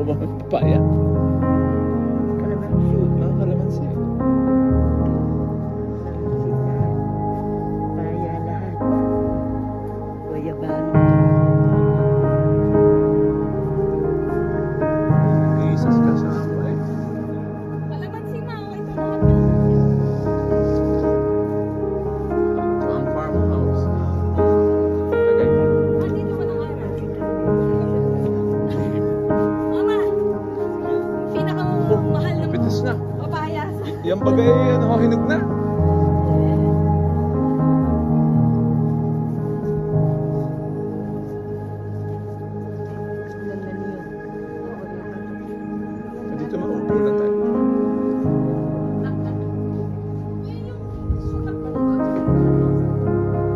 Papaya. Kalamansi. Kalamansi. Papaya lahat. Guayabano. Jesus ka sa ako eh. Kalamansi ma, ito mga Ito ang farmhouse. Tagay. dito mo ng araw. Mama, pinakamahal na Pitis na. papaya. Yan bagay, ano, hinog na. Dito maupo na tayo.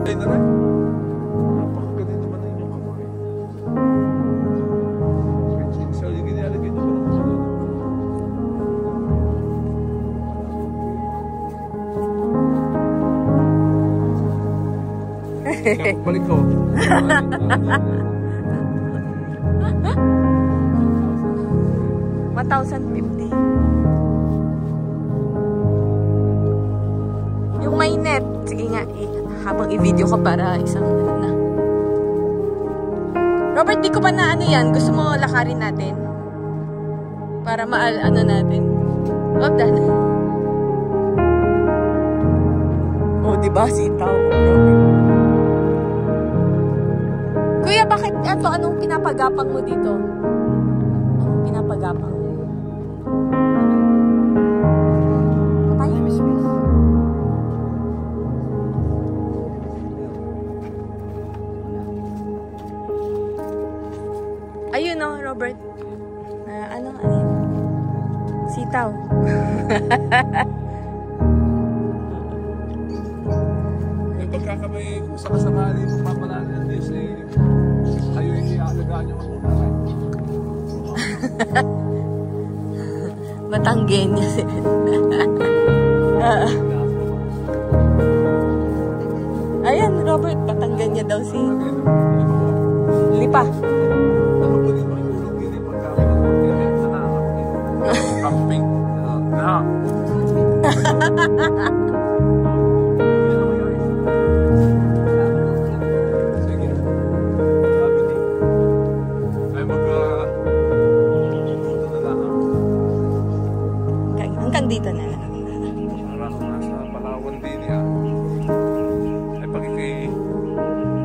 Ay na rin. Napakaganda naman na inyong kamay. So, yung ginalagay na ba ng ulo? Balik ko. $1,050. Yung may net. Sige nga, habang i-video ko para isang ano na. Robert, di ko pa na ano yan. Gusto mo lakarin natin? Para ano natin. Wag dan. Oh, diba? Sitaw. Robert. Kuya, bakit ito? Anong pinapagapang mo dito? Anong pinapagapang mo? Papaya? Ayun no, Robert. Ano yun? Sitaw. Pagkakamay kung sakasakali papanalo ng Diyos eh, kayo hindi aalagaan yung ako. Matanggen niya siya. Ayan, Robert, patanggan niya daw si Lipa. Ano ba din makikulog din eh pagkakamay ng camping. Hanggang dito na lang. Parang nasa Palawan din yan. Ay pagkikay,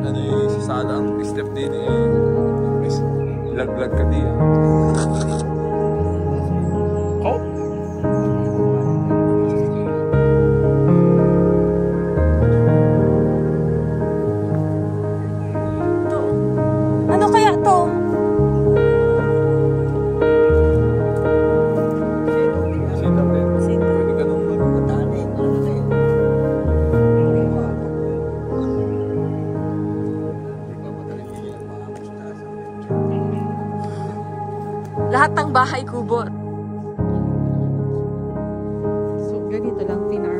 ano yung sasala ang step din eh. May laglag ka din. Oh! To. Ano kaya to? Sitaw din. Sitaw. Pwede ka nung Matali. Lahat ng bahay kubo. So, ganito lang, tinar.